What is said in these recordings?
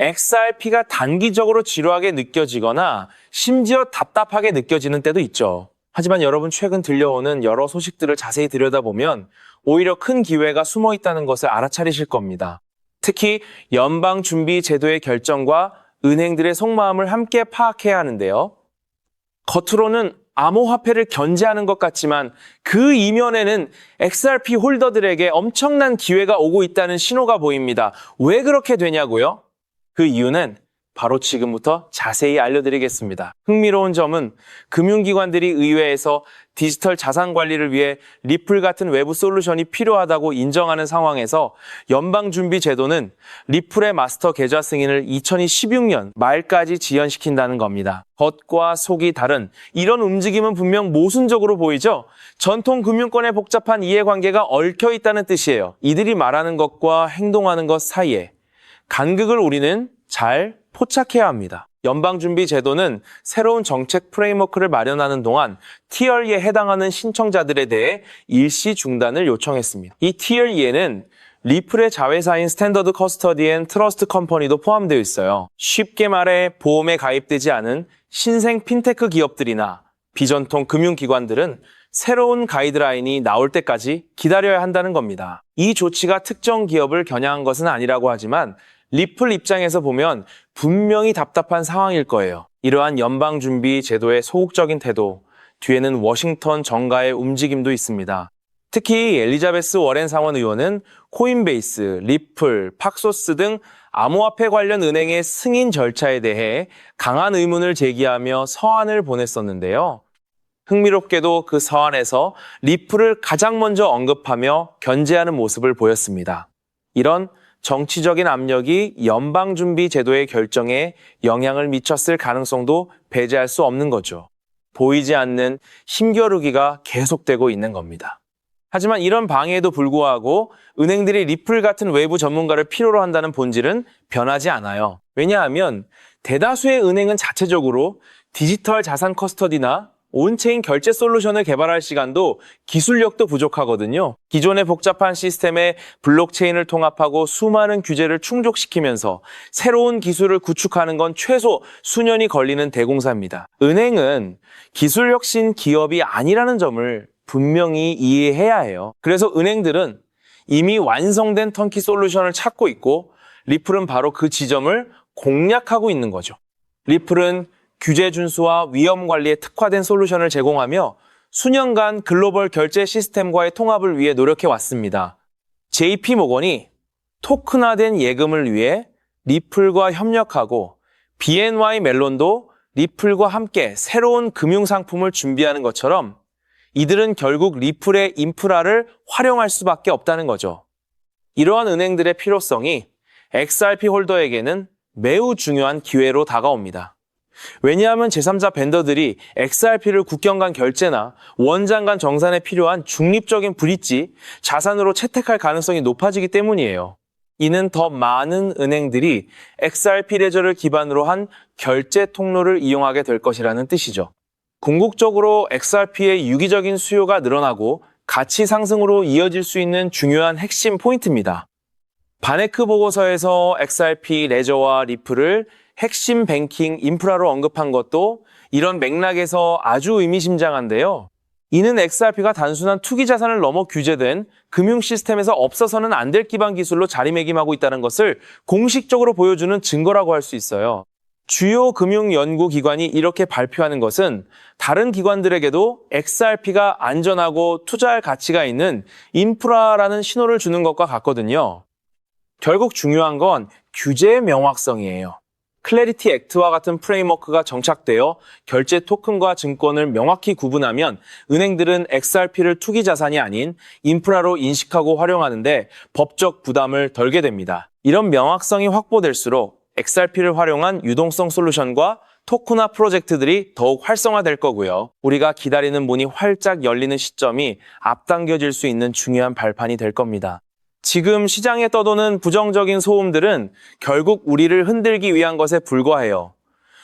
XRP가 단기적으로 지루하게 느껴지거나 심지어 답답하게 느껴지는 때도 있죠. 하지만 여러분 최근 들려오는 여러 소식들을 자세히 들여다보면 오히려 큰 기회가 숨어 있다는 것을 알아차리실 겁니다. 특히 연방준비제도의 결정과 은행들의 속마음을 함께 파악해야 하는데요. 겉으로는 암호화폐를 견제하는 것 같지만 그 이면에는 XRP 홀더들에게 엄청난 기회가 오고 있다는 신호가 보입니다. 왜 그렇게 되냐고요? 그 이유는 바로 지금부터 자세히 알려드리겠습니다. 흥미로운 점은 금융기관들이 의회에서 디지털 자산 관리를 위해 리플 같은 외부 솔루션이 필요하다고 인정하는 상황에서 연방준비제도는 리플의 마스터 계좌 승인을 2016년 말까지 지연시킨다는 겁니다. 겉과 속이 다른 이런 움직임은 분명 모순적으로 보이죠? 전통 금융권의 복잡한 이해관계가 얽혀 있다는 뜻이에요. 이들이 말하는 것과 행동하는 것 사이에 간극을 우리는 잘 포착해야 합니다. 연방준비제도는 새로운 정책 프레임워크를 마련하는 동안 Tier 2에 해당하는 신청자들에 대해 일시 중단을 요청했습니다. 이 Tier 2에는 리플의 자회사인 스탠더드 커스터디 앤 트러스트 컴퍼니도 포함되어 있어요. 쉽게 말해 보험에 가입되지 않은 신생 핀테크 기업들이나 비전통 금융기관들은 새로운 가이드라인이 나올 때까지 기다려야 한다는 겁니다. 이 조치가 특정 기업을 겨냥한 것은 아니라고 하지만 리플 입장에서 보면 분명히 답답한 상황일 거예요. 이러한 연방준비 제도의 소극적인 태도, 뒤에는 워싱턴 정가의 움직임도 있습니다. 특히 엘리자베스 워렌 상원 의원은 코인베이스, 리플, 팍소스 등 암호화폐 관련 은행의 승인 절차에 대해 강한 의문을 제기하며 서한을 보냈었는데요. 흥미롭게도 그 서한에서 리플을 가장 먼저 언급하며 견제하는 모습을 보였습니다. 이런 정치적인 압력이 연방준비제도의 결정에 영향을 미쳤을 가능성도 배제할 수 없는 거죠. 보이지 않는 힘겨루기가 계속되고 있는 겁니다. 하지만 이런 방해에도 불구하고 은행들이 리플 같은 외부 전문가를 필요로 한다는 본질은 변하지 않아요. 왜냐하면 대다수의 은행은 자체적으로 디지털 자산 커스터디나 온체인 결제 솔루션을 개발할 시간도 기술력도 부족하거든요. 기존의 복잡한 시스템에 블록체인을 통합하고 수많은 규제를 충족시키면서 새로운 기술을 구축하는 건 최소 수년이 걸리는 대공사입니다. 은행은 기술 혁신 기업이 아니라는 점을 분명히 이해해야 해요. 그래서 은행들은 이미 완성된 턴키 솔루션을 찾고 있고 리플은 바로 그 지점을 공략하고 있는 거죠. 리플은 규제 준수와 위험 관리에 특화된 솔루션을 제공하며 수년간 글로벌 결제 시스템과의 통합을 위해 노력해 왔습니다. JP 모건이 토큰화된 예금을 위해 리플과 협력하고 BNY 멜론도 리플과 함께 새로운 금융 상품을 준비하는 것처럼 이들은 결국 리플의 인프라를 활용할 수밖에 없다는 거죠. 이러한 은행들의 필요성이 XRP 홀더에게는 매우 중요한 기회로 다가옵니다. 왜냐하면 제3자 벤더들이 XRP를 국경 간 결제나 원장 간 정산에 필요한 중립적인 브릿지, 자산으로 채택할 가능성이 높아지기 때문이에요. 이는 더 많은 은행들이 XRP 레저를 기반으로 한 결제 통로를 이용하게 될 것이라는 뜻이죠. 궁극적으로 XRP의 유기적인 수요가 늘어나고 가치 상승으로 이어질 수 있는 중요한 핵심 포인트입니다. 바네크 보고서에서 XRP 레저와 리플을 핵심 뱅킹 인프라로 언급한 것도 이런 맥락에서 아주 의미심장한데요. 이는 XRP가 단순한 투기 자산을 넘어 규제된 금융 시스템에서 없어서는 안 될 기반 기술로 자리매김하고 있다는 것을 공식적으로 보여주는 증거라고 할 수 있어요. 주요 금융연구기관이 이렇게 발표하는 것은 다른 기관들에게도 XRP가 안전하고 투자할 가치가 있는 인프라라는 신호를 주는 것과 같거든요. 결국 중요한 건 규제의 명확성이에요. 클래리티 액트와 같은 프레임워크가 정착되어 결제 토큰과 증권을 명확히 구분하면 은행들은 XRP를 투기 자산이 아닌 인프라로 인식하고 활용하는데 법적 부담을 덜게 됩니다. 이런 명확성이 확보될수록 XRP를 활용한 유동성 솔루션과 토큰화 프로젝트들이 더욱 활성화될 거고요. 우리가 기다리는 문이 활짝 열리는 시점이 앞당겨질 수 있는 중요한 발판이 될 겁니다. 지금 시장에 떠도는 부정적인 소음들은 결국 우리를 흔들기 위한 것에 불과해요.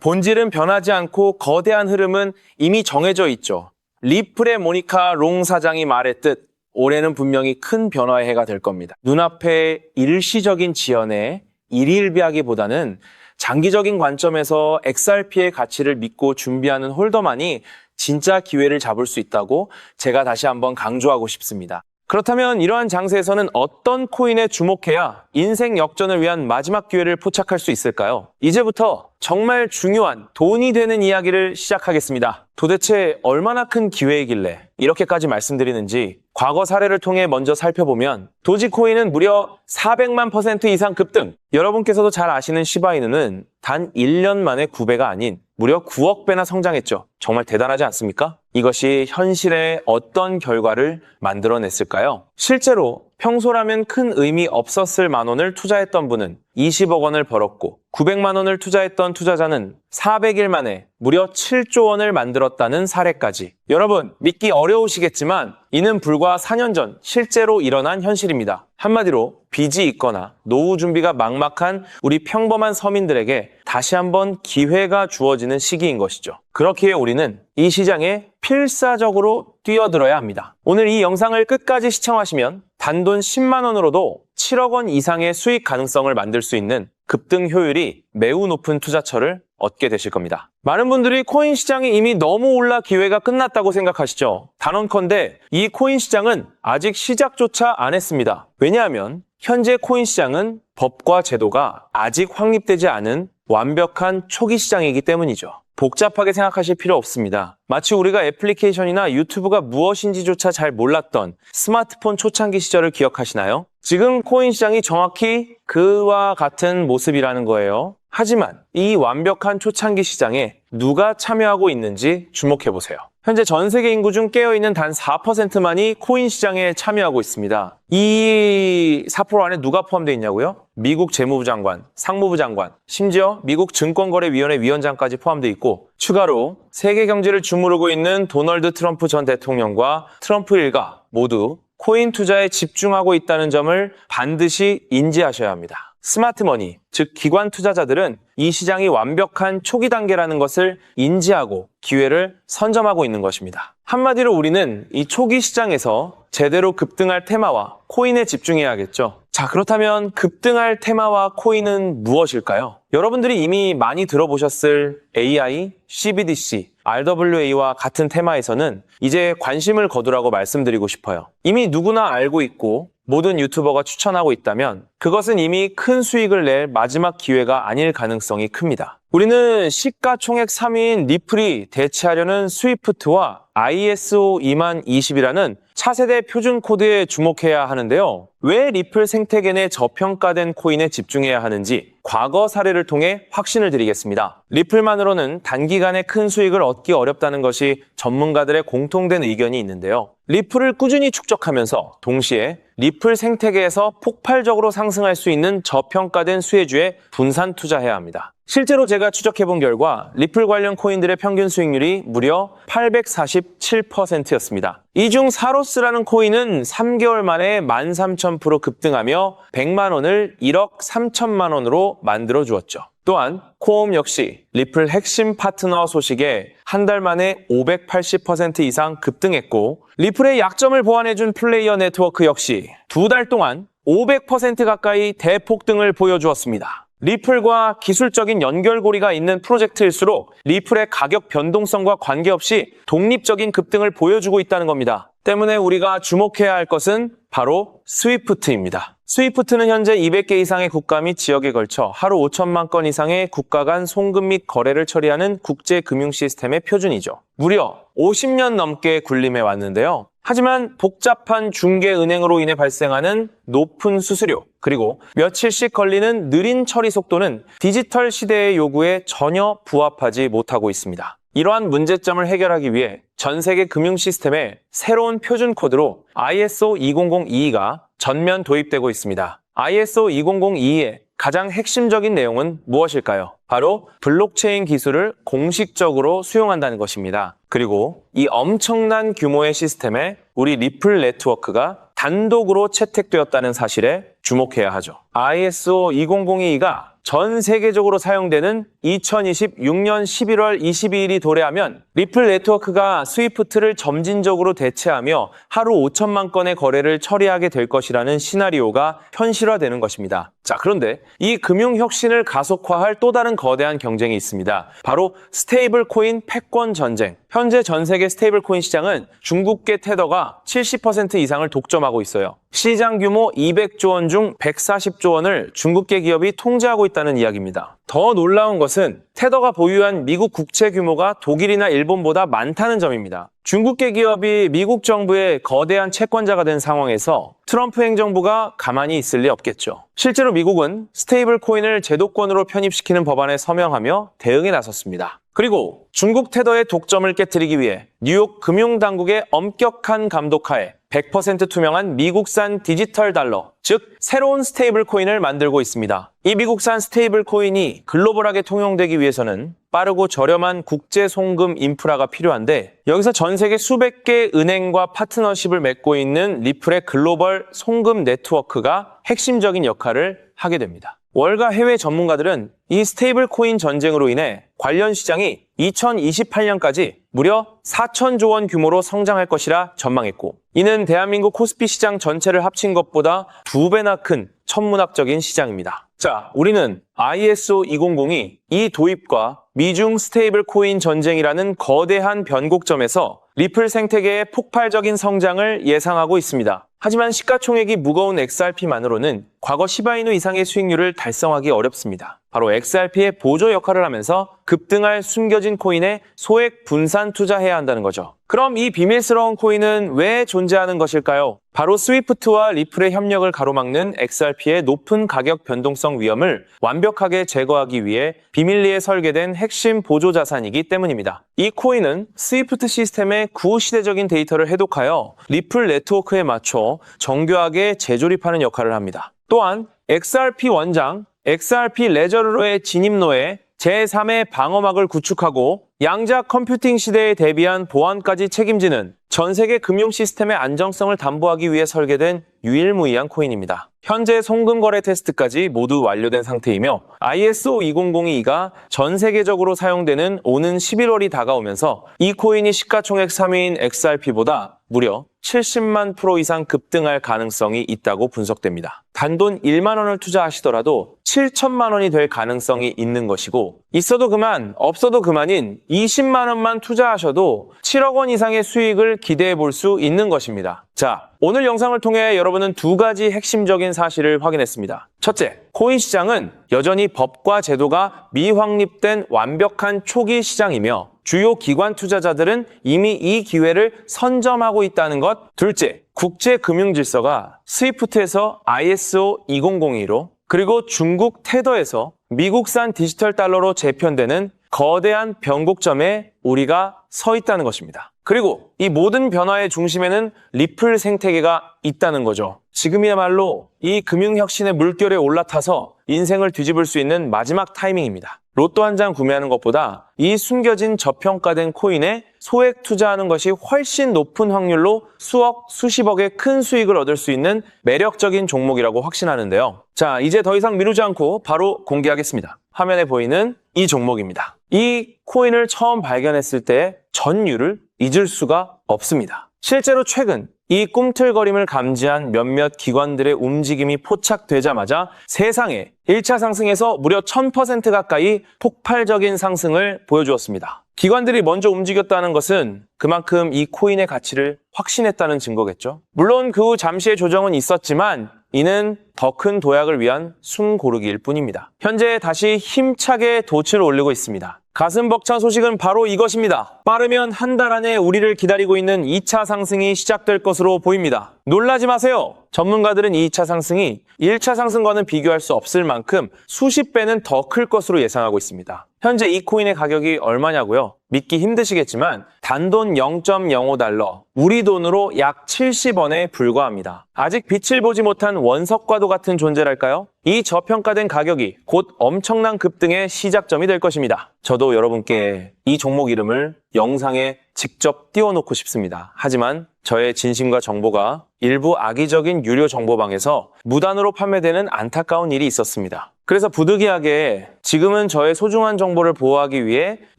본질은 변하지 않고 거대한 흐름은 이미 정해져 있죠. 리플의 모니카 롱 사장이 말했듯 올해는 분명히 큰 변화의 해가 될 겁니다. 눈앞에 일시적인 지연에 일희일비하기보다는 장기적인 관점에서 XRP의 가치를 믿고 준비하는 홀더만이 진짜 기회를 잡을 수 있다고 제가 다시 한번 강조하고 싶습니다. 그렇다면 이러한 장세에서는 어떤 코인에 주목해야 인생 역전을 위한 마지막 기회를 포착할 수 있을까요? 이제부터 정말 중요한 돈이 되는 이야기를 시작하겠습니다. 도대체 얼마나 큰 기회이길래 이렇게까지 말씀드리는지 과거 사례를 통해 먼저 살펴보면 도지코인은 무려 400만 % 이상 급등! 여러분께서도 잘 아시는 시바이누는 단 1년 만에 9배가 아닌 무려 9억 배나 성장했죠. 정말 대단하지 않습니까? 이것이 현실에 어떤 결과를 만들어냈을까요? 실제로 평소라면 큰 의미 없었을 만 원을 투자했던 분은 20억 원을 벌었고 900만 원을 투자했던 투자자는 400일 만에 무려 7조 원을 만들었다는 사례까지. 여러분, 믿기 어려우시겠지만 이는 불과 4년 전 실제로 일어난 현실입니다. 한마디로 빚이 있거나 노후 준비가 막막한 우리 평범한 서민들에게 다시 한번 기회가 주어지는 시기인 것이죠. 그렇기에 우리는 이 시장에 필사적으로 뛰어들어야 합니다. 오늘 이 영상을 끝까지 시청하시면 단돈 10만 원으로도 7억 원 이상의 수익 가능성을 만들 수 있는 급등 효율이 매우 높은 투자처를 얻게 되실 겁니다. 많은 분들이 코인 시장이 이미 너무 올라 기회가 끝났다고 생각하시죠? 단언컨대 이 코인 시장은 아직 시작조차 안 했습니다. 왜냐하면 현재 코인 시장은 법과 제도가 아직 확립되지 않은 완벽한 초기 시장이기 때문이죠. 복잡하게 생각하실 필요 없습니다. 마치 우리가 애플리케이션이나 유튜브가 무엇인지조차 잘 몰랐던 스마트폰 초창기 시절을 기억하시나요? 지금 코인 시장이 정확히 그와 같은 모습이라는 거예요. 하지만 이 완벽한 초창기 시장에 누가 참여하고 있는지 주목해보세요. 현재 전 세계 인구 중 깨어있는 단 4%만이 코인 시장에 참여하고 있습니다. 이 4% 안에 누가 포함되어 있냐고요? 미국 재무부 장관, 상무부 장관, 심지어 미국 증권거래위원회 위원장까지 포함되어 있고 추가로 세계 경제를 주무르고 있는 도널드 트럼프 전 대통령과 트럼프 일가 모두 코인 투자에 집중하고 있다는 점을 반드시 인지하셔야 합니다. 스마트머니, 즉 기관 투자자들은 이 시장이 완벽한 초기 단계라는 것을 인지하고 기회를 선점하고 있는 것입니다. 한마디로 우리는 이 초기 시장에서 제대로 급등할 테마와 코인에 집중해야겠죠. 자, 그렇다면 급등할 테마와 코인은 무엇일까요? 여러분들이 이미 많이 들어보셨을 AI, CBDC, RWA와 같은 테마에서는 이제 관심을 거두라고 말씀드리고 싶어요. 이미 누구나 알고 있고 모든 유튜버가 추천하고 있다면 그것은 이미 큰 수익을 낼 마지막 기회가 아닐 가능성이 큽니다. 우리는 시가총액 3위인 리플이 대체하려는 스위프트와 ISO 20020이라는 차세대 표준 코드에 주목해야 하는데요. 왜 리플 생태계 내 저평가된 코인에 집중해야 하는지 과거 사례를 통해 확신을 드리겠습니다. 리플만으로는 단기간에 큰 수익을 얻기 어렵다는 것이 전문가들의 공통된 의견이 있는데요. 리플을 꾸준히 축적하면서 동시에 리플 생태계에서 폭발적으로 상승할 수 있는 저평가된 수혜주에 분산 투자해야 합니다. 실제로 제가 추적해본 결과 리플 관련 코인들의 평균 수익률이 무려 847%였습니다. 이 중 사로스라는 코인은 3개월 만에 13,000% 급등하며 100만 원을 1억 3천만 원으로 만들어 주었죠. 또한 코옴 역시 리플 핵심 파트너 소식에 한 달 만에 580% 이상 급등했고 리플의 약점을 보완해준 플레이어 네트워크 역시 두 달 동안 500% 가까이 대폭등을 보여주었습니다. 리플과 기술적인 연결고리가 있는 프로젝트일수록 리플의 가격 변동성과 관계없이 독립적인 급등을 보여주고 있다는 겁니다. 때문에 우리가 주목해야 할 것은 바로 스위프트입니다. 스위프트는 현재 200개 이상의 국가 및 지역에 걸쳐 하루 5천만 건 이상의 국가 간 송금 및 거래를 처리하는 국제 금융 시스템의 표준이죠. 무려 50년 넘게 군림해 왔는데요. 하지만 복잡한 중개은행으로 인해 발생하는 높은 수수료, 그리고 며칠씩 걸리는 느린 처리 속도는 디지털 시대의 요구에 전혀 부합하지 못하고 있습니다. 이러한 문제점을 해결하기 위해 전 세계 금융 시스템에 새로운 표준 코드로 ISO 20022가 전면 도입되고 있습니다. ISO 20022의 가장 핵심적인 내용은 무엇일까요? 바로 블록체인 기술을 공식적으로 수용한다는 것입니다. 그리고 이 엄청난 규모의 시스템에 우리 리플 네트워크가 단독으로 채택되었다는 사실에 주목해야 하죠. ISO 20022가 전 세계적으로 사용되는 2026년 11월 22일이 도래하면 리플 네트워크가 스위프트를 점진적으로 대체하며 하루 5천만 건의 거래를 처리하게 될 것이라는 시나리오가 현실화되는 것입니다. 자, 그런데 이 금융혁신을 가속화할 또 다른 거대한 경쟁이 있습니다. 바로 스테이블 코인 패권 전쟁. 현재 전 세계 스테이블 코인 시장은 중국계 테더가 70% 이상을 독점하고 있어요. 시장 규모 200조 원 중 140조 원을 중국계 기업이 통제하고 있다는 이야기입니다. 더 놀라운 것은 테더가 보유한 미국 국채 규모가 독일이나 일본보다 많다는 점입니다. 중국계 기업이 미국 정부의 거대한 채권자가 된 상황에서 트럼프 행정부가 가만히 있을 리 없겠죠. 실제로 미국은 스테이블 코인을 제도권으로 편입시키는 법안에 서명하며 대응에 나섰습니다. 그리고 중국 테더의 독점을 깨뜨리기 위해 뉴욕 금융당국의 엄격한 감독하에 100% 투명한 미국산 디지털 달러, 즉 새로운 스테이블 코인을 만들고 있습니다. 이 미국산 스테이블 코인이 글로벌하게 통용되기 위해서는 빠르고 저렴한 국제 송금 인프라가 필요한데, 여기서 전 세계 수백 개의 은행과 파트너십을 맺고 있는 리플의 글로벌 송금 네트워크가 핵심적인 역할을 하게 됩니다. 월가 해외 전문가들은 이 스테이블 코인 전쟁으로 인해 관련 시장이 2028년까지 무려 4천조 원 규모로 성장할 것이라 전망했고, 이는 대한민국 코스피 시장 전체를 합친 것보다 2배나 큰 천문학적인 시장입니다. 자, 우리는 ISO 2002 이 도입과 미중 스테이블 코인 전쟁이라는 거대한 변곡점에서 리플 생태계의 폭발적인 성장을 예상하고 있습니다. 하지만 시가총액이 무거운 XRP만으로는 과거 시바이누 이상의 수익률을 달성하기 어렵습니다. 바로 XRP의 보조 역할을 하면서 급등할 숨겨진 코인에 소액 분산 투자해야 한다는 거죠. 그럼 이 비밀스러운 코인은 왜 존재하는 것일까요? 바로 스위프트와 리플의 협력을 가로막는 XRP의 높은 가격 변동성 위험을 완벽하게 제거하기 위해 비밀리에 설계된 핵심 보조 자산이기 때문입니다. 이 코인은 스위프트 시스템의 구시대적인 데이터를 해독하여 리플 네트워크에 맞춰 정교하게 재조립하는 역할을 합니다. 또한 XRP 원장, XRP 레저러의 진입로에 제3의 방어막을 구축하고 양자 컴퓨팅 시대에 대비한 보안까지 책임지는 전 세계 금융 시스템의 안정성을 담보하기 위해 설계된 유일무이한 코인입니다. 현재 송금 거래 테스트까지 모두 완료된 상태이며 ISO 20022가 전 세계적으로 사용되는 오는 11월이 다가오면서 이 코인이 시가총액 3위인 XRP보다 무려 70만 프로 이상 급등할 가능성이 있다고 분석됩니다. 단돈 1만 원을 투자하시더라도 7천만 원이 될 가능성이 있는 것이고, 있어도 그만, 없어도 그만인 20만 원만 투자하셔도 7억 원 이상의 수익을 기대해 볼 수 있는 것입니다. 자, 오늘 영상을 통해 여러분은 두 가지 핵심적인 사실을 확인했습니다. 첫째, 코인 시장은 여전히 법과 제도가 미확립된 완벽한 초기 시장이며 주요 기관 투자자들은 이미 이 기회를 선점하고 있다는 것. 둘째, 국제 금융 질서가 스위프트에서 ISO 2002로 그리고 중국 테더에서 미국산 디지털 달러로 재편되는 거대한 변곡점에 우리가 서 있다는 것입니다. 그리고 이 모든 변화의 중심에는 리플 생태계가 있다는 거죠. 지금이야말로 이 금융혁신의 물결에 올라타서 인생을 뒤집을 수 있는 마지막 타이밍입니다. 로또 한 장 구매하는 것보다 이 숨겨진 저평가된 코인에 소액 투자하는 것이 훨씬 높은 확률로 수억, 수십억의 큰 수익을 얻을 수 있는 매력적인 종목이라고 확신하는데요. 자, 이제 더 이상 미루지 않고 바로 공개하겠습니다. 화면에 보이는 이 종목입니다. 이 코인을 처음 발견했을 때 전율을 잊을 수가 없습니다. 실제로 최근 이 꿈틀거림을 감지한 몇몇 기관들의 움직임이 포착되자마자 세상에 1차 상승에서 무려 1000% 가까이 폭발적인 상승을 보여주었습니다. 기관들이 먼저 움직였다는 것은 그만큼 이 코인의 가치를 확신했다는 증거겠죠. 물론 그 후 잠시의 조정은 있었지만 이는 더 큰 도약을 위한 숨고르기일 뿐입니다. 현재 다시 힘차게 돛을 올리고 있습니다. 가슴 벅찬 소식은 바로 이것입니다. 빠르면 한 달 안에 우리를 기다리고 있는 2차 상승이 시작될 것으로 보입니다. 놀라지 마세요. 전문가들은 2차 상승이 1차 상승과는 비교할 수 없을 만큼 수십 배는 더 클 것으로 예상하고 있습니다. 현재 이 코인의 가격이 얼마냐고요? 믿기 힘드시겠지만 단돈 0.05달러, 우리 돈으로 약 70원에 불과합니다. 아직 빛을 보지 못한 원석과도 같은 존재랄까요? 이 저평가된 가격이 곧 엄청난 급등의 시작점이 될 것입니다. 저도 여러분께 이 종목 이름을 영상에 직접 띄워놓고 싶습니다. 하지만 저의 진심과 정보가 일부 악의적인 유료 정보방에서 무단으로 판매되는 안타까운 일이 있었습니다. 그래서 부득이하게 지금은 저의 소중한 정보를 보호하기 위해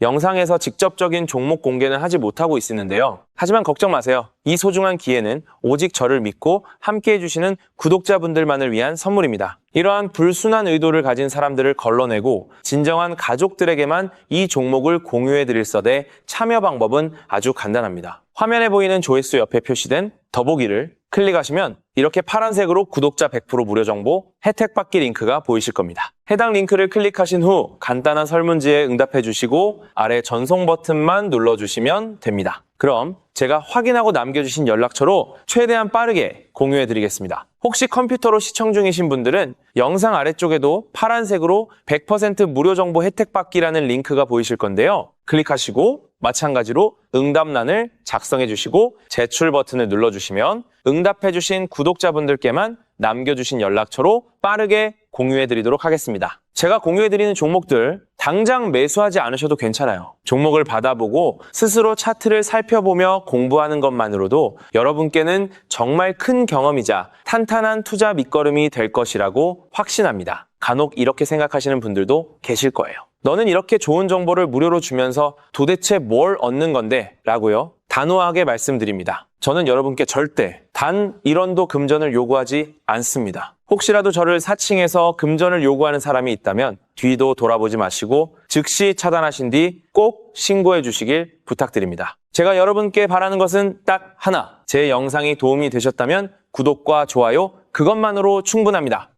영상에서 직접적인 종목 공개는 하지 못하고 있었는데요. 하지만 걱정 마세요. 이 소중한 기회는 오직 저를 믿고 함께 해주시는 구독자분들만을 위한 선물입니다. 이러한 불순한 의도를 가진 사람들을 걸러내고 진정한 가족들에게만 이 종목을 공유해드릴 서대 참여 방법은 아주 간단합니다. 화면에 보이는 조회수 옆에 표시된 더보기를 클릭하시면 이렇게 파란색으로 구독자 100% 무료 정보 혜택 받기 링크가 보이실 겁니다. 해당 링크를 클릭하신 후 간단한 설문지에 응답해 주시고 아래 전송 버튼만 눌러주시면 됩니다. 그럼 제가 확인하고 남겨주신 연락처로 최대한 빠르게 공유해 드리겠습니다. 혹시 컴퓨터로 시청 중이신 분들은 영상 아래쪽에도 파란색으로 100% 무료 정보 혜택 받기라는 링크가 보이실 건데요. 클릭하시고 마찬가지로 응답란을 작성해 주시고 제출 버튼을 눌러주시면 응답해 주신 구독자분들께만 남겨주신 연락처로 빠르게 공유해 드리도록 하겠습니다. 제가 공유해 드리는 종목들 당장 매수하지 않으셔도 괜찮아요. 종목을 받아보고 스스로 차트를 살펴보며 공부하는 것만으로도 여러분께는 정말 큰 경험이자 탄탄한 투자 밑거름이 될 것이라고 확신합니다. 간혹 이렇게 생각하시는 분들도 계실 거예요. 너는 이렇게 좋은 정보를 무료로 주면서 도대체 뭘 얻는 건데? 라고요. 단호하게 말씀드립니다. 저는 여러분께 절대 단 1원도 금전을 요구하지 않습니다. 혹시라도 저를 사칭해서 금전을 요구하는 사람이 있다면 뒤도 돌아보지 마시고 즉시 차단하신 뒤 꼭 신고해 주시길 부탁드립니다. 제가 여러분께 바라는 것은 딱 하나. 제 영상이 도움이 되셨다면 구독과 좋아요 그것만으로 충분합니다.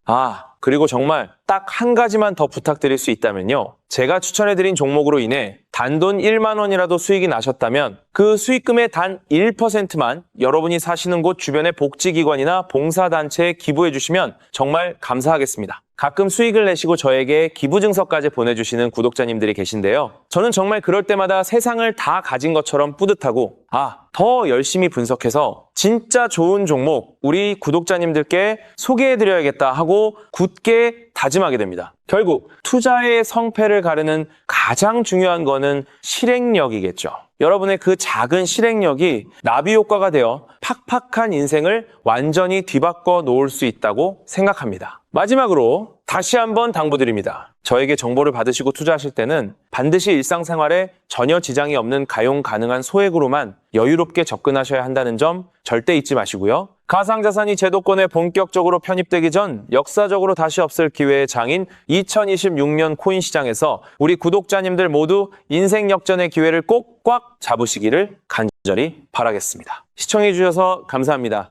그리고 정말 딱 한 가지만 더 부탁드릴 수 있다면요. 제가 추천해드린 종목으로 인해 단돈 1만 원이라도 수익이 나셨다면 그 수익금의 단 1%만 여러분이 사시는 곳 주변의 복지기관이나 봉사단체에 기부해 주시면 정말 감사하겠습니다. 가끔 수익을 내시고 저에게 기부증서까지 보내주시는 구독자님들이 계신데요. 저는 정말 그럴 때마다 세상을 다 가진 것처럼 뿌듯하고 더 열심히 분석해서 진짜 좋은 종목 우리 구독자님들께 소개해드려야겠다 하고 굳게 다짐하게 됩니다. 결국 투자의 성패를 가르는 가장 중요한 거는 실행력이겠죠. 여러분의 그 작은 실행력이 나비 효과가 되어 팍팍한 인생을 완전히 뒤바꿔 놓을 수 있다고 생각합니다. 마지막으로 다시 한번 당부드립니다. 저에게 정보를 받으시고 투자하실 때는 반드시 일상생활에 전혀 지장이 없는 가용 가능한 소액으로만 여유롭게 접근하셔야 한다는 점 절대 잊지 마시고요. 가상자산이 제도권에 본격적으로 편입되기 전 역사적으로 다시 없을 기회의 장인 2026년 코인 시장에서 우리 구독자님들 모두 인생 역전의 기회를 꼭 꽉 잡으시기를 간절히 바라겠습니다. 시청해주셔서 감사합니다.